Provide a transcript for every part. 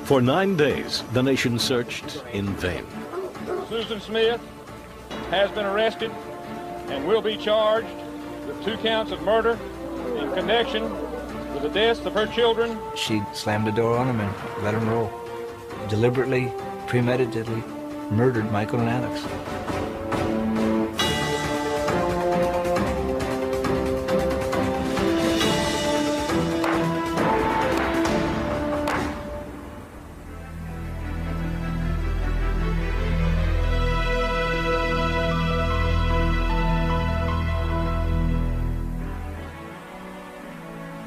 For 9 days, the nation searched in vain. Susan Smith has been arrested and will be charged with 2 counts of murder in connection with the deaths of her children. She slammed the door on him and let him roll. Deliberately, premeditatedly murdered Michael and Alex.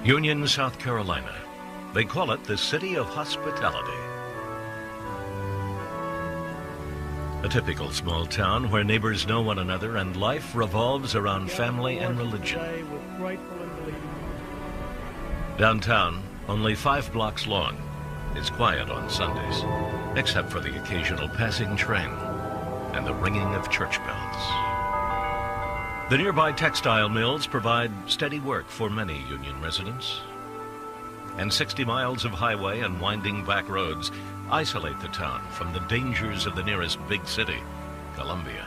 Union, South Carolina. They call it the City of Hospitality. A typical small town where neighbors know one another and life revolves around family and religion. Downtown, only 5 blocks long, is quiet on Sundays, except for the occasional passing train and the ringing of church bells. The nearby textile mills provide steady work for many Union residents. And 60 miles of highway and winding back roads isolate the town from the dangers of the nearest big city, Columbia.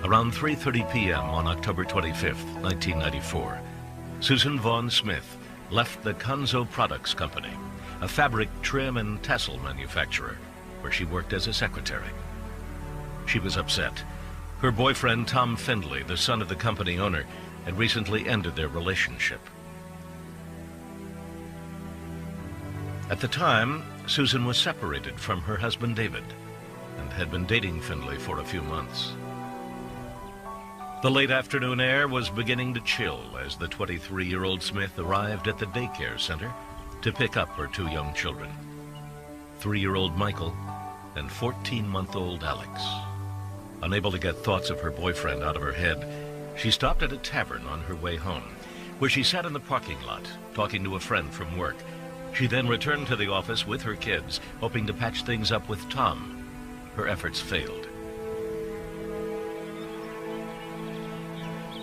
Around 3:30 p.m. on October 25th, 1994, Susan Vaughn Smith left the Konzo Products Company, a fabric trim and tassel manufacturer, where she worked as a secretary. She was upset. Her boyfriend, Tom Findley, the son of the company owner, had recently ended their relationship. At the time, Susan was separated from her husband, David, and had been dating Findley for a few months. The late afternoon air was beginning to chill as the 23-year-old Smith arrived at the daycare center to pick up her 2 young children, 3-year-old Michael and 14-month-old Alex. Unable to get thoughts of her boyfriend out of her head, she stopped at a tavern on her way home, where she sat in the parking lot, talking to a friend from work. She then returned to the office with her kids, hoping to patch things up with Tom. Her efforts failed.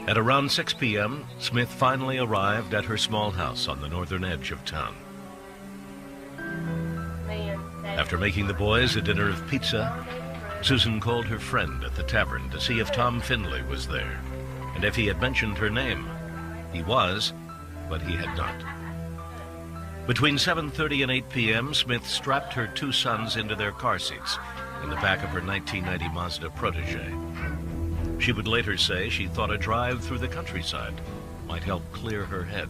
At around 6 p.m., Smith finally arrived at her small house on the northern edge of town. After making the boys a dinner of pizza, Susan called her friend at the tavern to see if Tom Findley was there, and if he had mentioned her name. He was, but he had not. Between 7:30 and 8 p.m., Smith strapped her 2 sons into their car seats in the back of her 1990 Mazda Protege. She would later say she thought a drive through the countryside might help clear her head.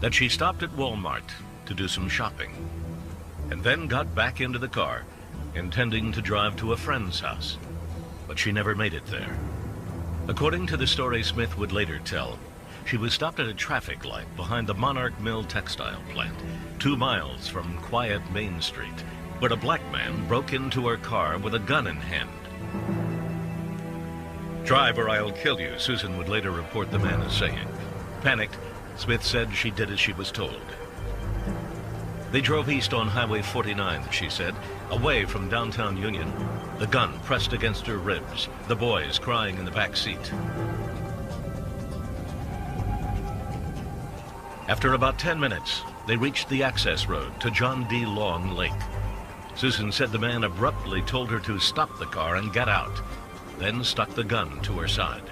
That she stopped at Walmart to do some shopping, and then got back into the car, intending to drive to a friend's house, but she never made it there. According to the story Smith would later tell, she was stopped at a traffic light behind the Monarch Mill textile plant, 2 miles from quiet Main Street, where a black man broke into her car with a gun in hand. "Drive or I'll kill you," Susan would later report the man as saying. Panicked, Smith said she did as she was told. They drove east on Highway 49, she said, away from downtown Union, the gun pressed against her ribs, the boys crying in the back seat. After about 10 minutes, they reached the access road to John D. Long Lake. Susan said the man abruptly told her to stop the car and get out, then stuck the gun to her side.